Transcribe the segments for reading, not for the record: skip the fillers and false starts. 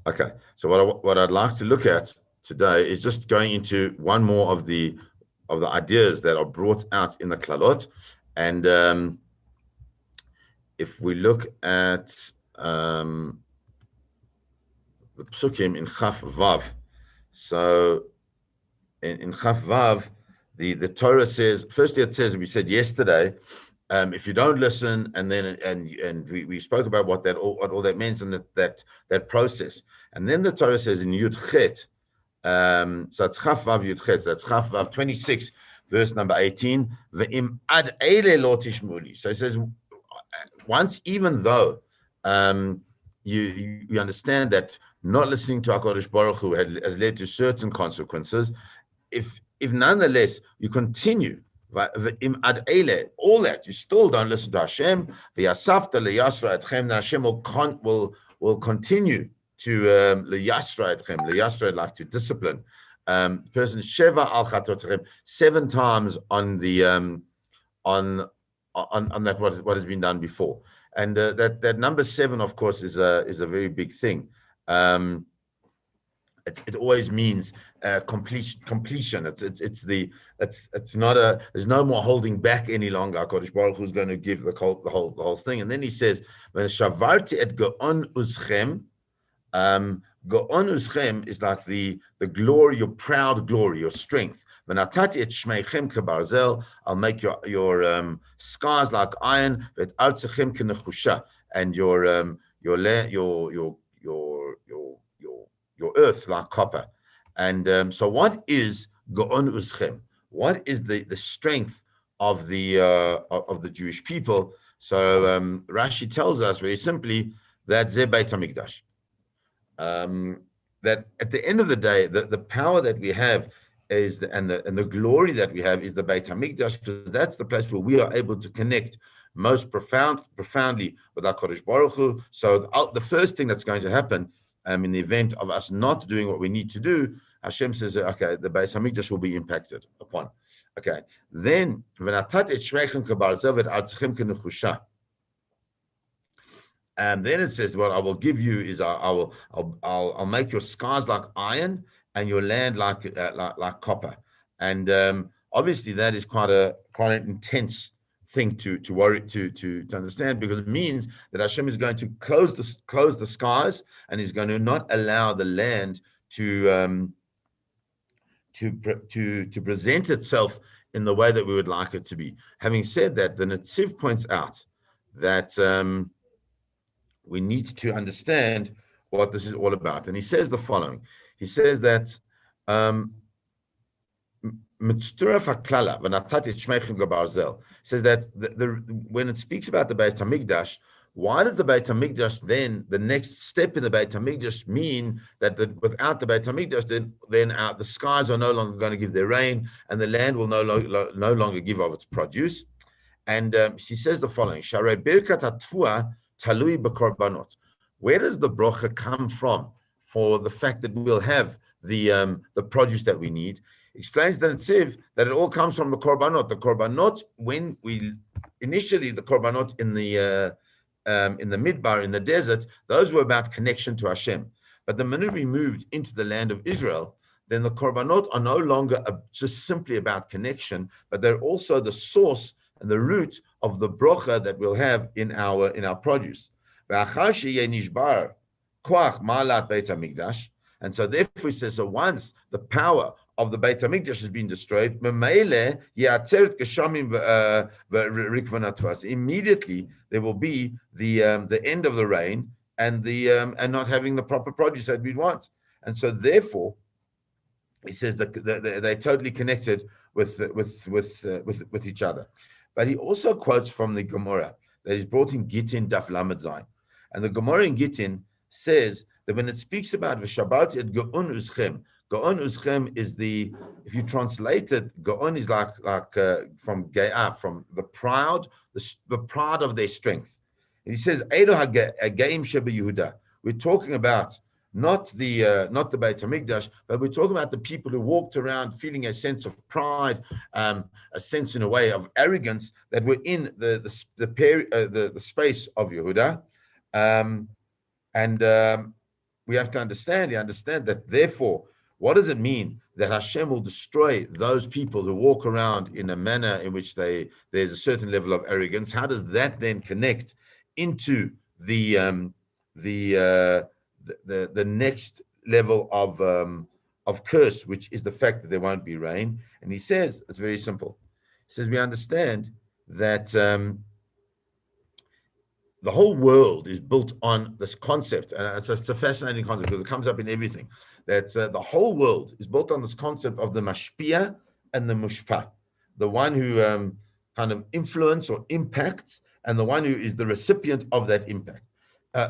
Okay, so what I'd like to look at today is just going into one more of the ideas that are brought out in the Klalot, and if we look at the psukim in Chaf Vav, so in Chaf Vav, the Torah says, firstly it says, we said yesterday, if you don't listen, and then and we spoke about what all that means, and that process, and then the Torah says in Yud Chet, so it's Chaf Vav Yud Chet, that's Chaf Vav 26, verse number 18, Ve'im ad eile lo tishmuli. So it says, once, even though you understand that not listening to HaKadosh Baruch Hu has led to certain consequences, if nonetheless you continue, all that, you still don't listen to Hashem, Hashem will continue to liyasra etchem, liyasra, like to discipline person sheva al chatotechem, 7 times on the on that what has been done before, and that number 7, of course, is a very big thing. It always means completion. It's not there's no more holding back any longer. HaKadosh Baruch Hu is going to give the whole thing. And then he says, when shavarti et gaon uzchem, gaon uzchem is like the glory, your proud glory, your strength. When atati et shmeichem kebarzel, I'll make your scars like iron, but artzechem kenechusha, and your earth like copper. And so what is Gaon Uzchem? What is the strength of the Jewish people? So Rashi tells us very simply that Ze Beit HaMikdash. That at the end of the day, the power that we have is and the glory that we have is the Beit HaMikdash, because that's the place where we are able to connect most profoundly with our Kodesh Baruch Hu. So the first thing that's going to happen in the event of us not doing what we need to do, Hashem says, okay, the Beis Hamikdash will be impacted upon. Okay, then and then it says, what I will give you is I'll make your scars like iron and your land like copper. And obviously that is quite an intense thing to worry to understand, because it means that Hashem is going to close the skies, and is going to not allow the land to present itself in the way that we would like it to be. Having said that, the Netziv points out that we need to understand what this is all about, and he says the following. He says that says that when it speaks about the Beit HaMikdash, why does the Beit HaMikdash then, the next step in the Beit HaMikdash, mean that without the Beit HaMikdash, then the skies are no longer going to give their rain, and the land will no longer give of its produce? And she says the following: Sharei birkat hatfua talui b'korbanot. Where does the bracha come from for the fact that we'll have the produce that we need? Explains the Netziv that it all comes from the korbanot. The korbanot, when we initially the korbanot in the midbar, in the desert, those were about connection to Hashem. But the minute we moved into the land of Israel, then the korbanot are no longer just simply about connection, but they're also the source and the root of the brocha that we'll have in our produce. And so therefore he says, so once the power of the Beit HaMikdash has been destroyed, immediately there will be the end of the rain and and not having the proper produce that we want. And so therefore he says that they're totally connected with each other. But he also quotes from the Gemara that is brought in Gittin Daf Lamed Zayin, and the Gemara in Gittin says that when it speaks about v'shabarti et Gaon Uzchem is if you translate it, Gaon is like from Ge'ah, from the proud of their strength. And he says, Eilu ha'ge'im sheba Yehuda. We're talking about not the Beit HaMikdash, but we're talking about the people who walked around feeling a sense of pride, a sense in a way of arrogance, that were in the space of Yehuda, and we have to understand that therefore, what does it mean that Hashem will destroy those people who walk around in a manner in which there's a certain level of arrogance? How does that then connect into the the next level of curse, which is the fact that there won't be rain? And he says it's very simple. He says we understand that the whole world is built on this concept, and it's a fascinating concept because it comes up in everything. That the whole world is built on this concept of the mashpia and the mushpa, the one who kind of influence or impacts, and the one who is the recipient of that impact.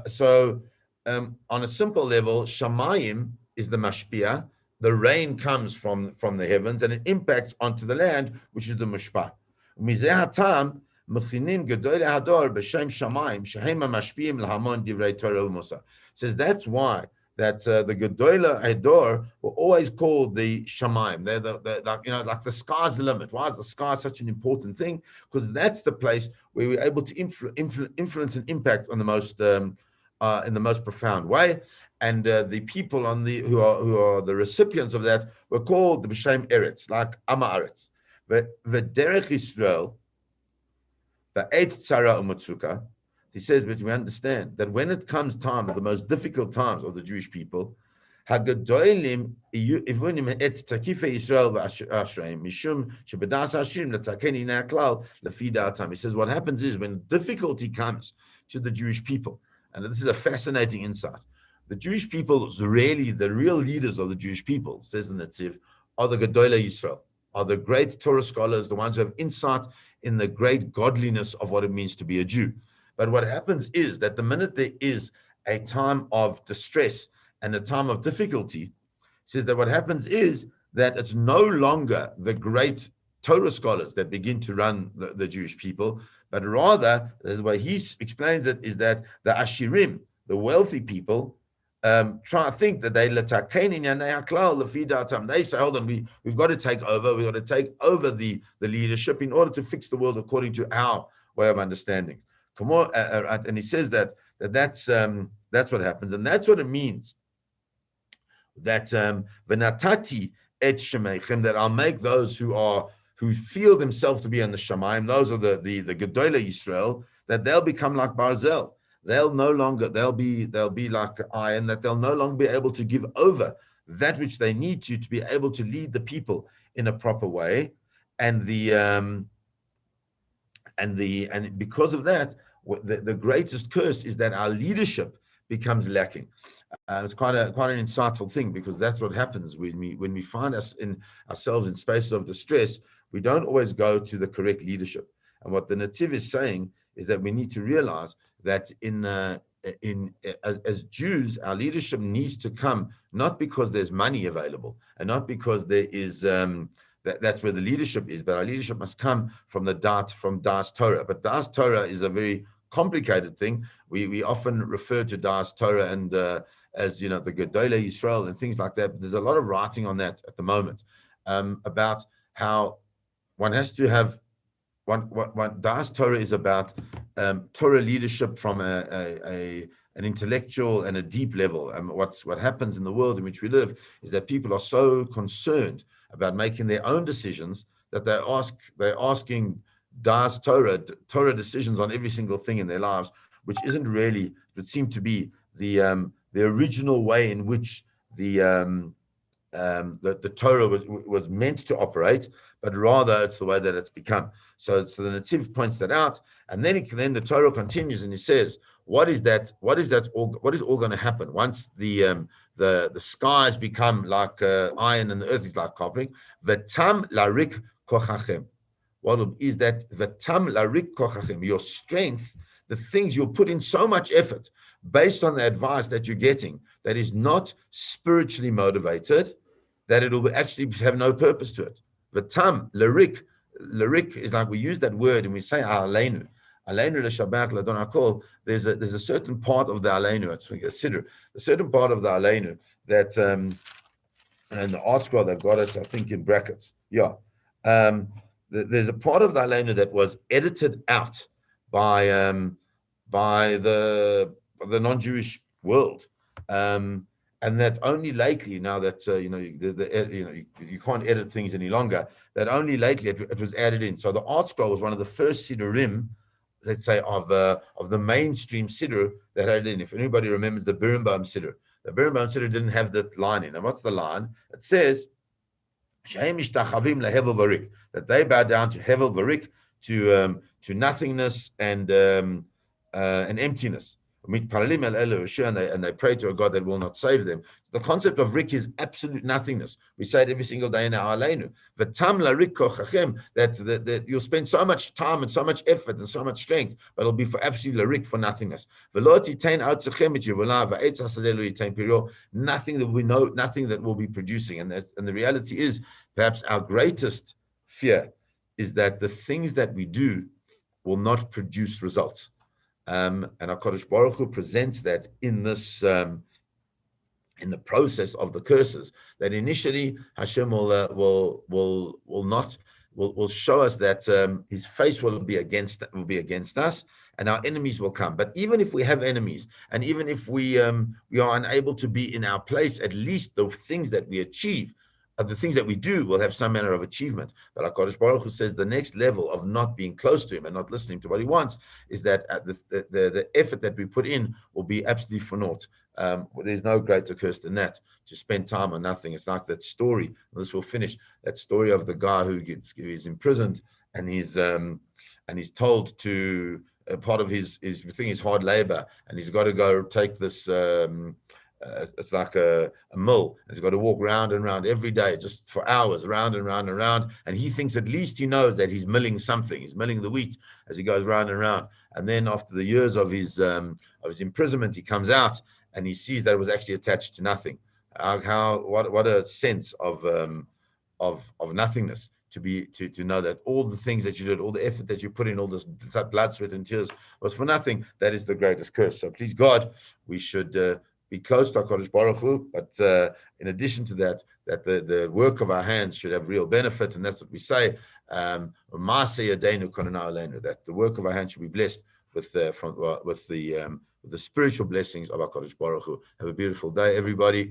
So, on a simple level, shamayim is the mashpia. The rain comes from the heavens and it impacts onto the land, which is the mushpa. Says that's why that the Gedolah Hador were always called the Shamayim. They're like the sky's the limit. Why is the sky such an important thing? Because that's the place where we're able to influence and impact on the most in the most profound way. And the people who are the recipients of that were called the B'Shem Eretz, like Ama Eretz. The Derech Israel, the Eight Tzara Umatsuka, he says, but we understand that when it comes time, the most difficult times of the Jewish people, Hagadolim Ivunim et Takife Israel v'Ashreim Mishum Shebedas Hashim L'Takeni Naklal L'Fidatam. He says what happens is when difficulty comes to the Jewish people, and this is a fascinating insight. The Jewish people, the real leaders of the Jewish people, says the Netziv, are the Gedolah Yisrael, are the great Torah scholars, the ones who have insight in the great godliness of what it means to be a Jew. But what happens is that the minute there is a time of distress and a time of difficulty, says that what happens is that it's no longer the great Torah scholars that begin to run the Jewish people, but rather, the way he explains it, is that the Ashirim, the wealthy people, try to think that they say, hold on, we've got to take over the leadership in order to fix the world according to our way of understanding. And he says that's what happens, and that's what it means that v'natati et shemeichem, that I'll make those who feel themselves to be on the shamayim, those are the Gedolah Yisrael, that they'll become like Barzel. They'll be like iron, that they'll no longer be able to give over that which they need to be able to lead the people in a proper way, and because of that, the greatest curse is that our leadership becomes lacking. It's quite an insightful thing, because that's what happens when we find ourselves in spaces of distress. We don't always go to the correct leadership. And what the Netziv is saying is that we need to realize that as Jews, our leadership needs to come not because there's money available and not because there is that's where the leadership is, but our leadership must come from Das Torah. But Das Torah is a very complicated thing. We often refer to Das Torah and as the Gedolah Yisrael and things like that. But there's a lot of writing on that at the moment about how one has to have what Das Torah is about, Torah leadership from an intellectual and a deep level. What happens in the world in which we live is that people are so concerned about making their own decisions that they're asking Das Torah decisions on every single thing in their lives, which isn't really, it seemed to be the original way in which the Torah was meant to operate, but rather it's the way that it's become. So the Netziv points that out, and then the Torah continues and he says, what is all going to happen once the skies become like iron and the earth is like copper? V'tam larik kochachem. What is that? V'tam larik kochachem. Your strength, the things you'll put in so much effort based on the advice that you're getting that is not spiritually motivated, that it will actually have no purpose to it. V'tam larik is like, we use that word and we say aleinu l'shabbat l'adon hakol. There's a certain part of the aleinu, it's like a siddur, a certain part of the aleinu that and the art scroll they've got it, I think, in brackets. Yeah, there's a part of the aleinu that was edited out by the non-Jewish world, And that only lately, now that you can't edit things any longer, that only lately it was added in. So the art scroll was one of the first siddurim, let's say, of the mainstream siddur that had it in. If anybody remembers the Birnbaum siddur, the Birnbaum siddur didn't have that line in. And what's the line? It says that they bow down to hevel varik, to nothingness and emptiness. And they pray to a God that will not save them. The concept of rik is absolute nothingness. We say it every single day in our aleinu. That you'll spend so much time and so much effort and so much strength, but it'll be for absolute rik, for nothingness. Nothing that we know, nothing that will be producing. And the reality is, perhaps our greatest fear is that the things that we do will not produce results. And HaKadosh Baruch Hu presents that in this, in the process of the curses, that initially Hashem will show us that His face will be against us, and our enemies will come. But even if we have enemies, and even if we are unable to be in our place, at least the things that we achieve, the things that we do, will have some manner of achievement. But HaKadosh Baruch Hu says the next level of not being close to Him and not listening to what He wants is that the effort that we put in will be absolutely for naught. There's no greater curse than that, to spend time on nothing. It's like that story, this will finish, that story of the guy who is imprisoned, and he's told to, part of his thing is hard labor, and he's got to go take this, it's like a mill. He's got to walk round and round every day, just for hours, round and round and round. And he thinks at least he knows that he's milling something. He's milling the wheat as he goes round and round. And then after the years of his imprisonment, he comes out and he sees that it was actually attached to nothing. What a sense of nothingness, to know that all the things that you did, all the effort that you put in, all this blood, sweat, and tears was for nothing. That is the greatest curse. So please God, we should be close to HaKadosh Baruch Hu, but in addition to that, that the work of our hands should have real benefit, and that's what we say, that the work of our hands should be blessed with the spiritual blessings of HaKadosh Baruch Hu. Have a beautiful day, everybody.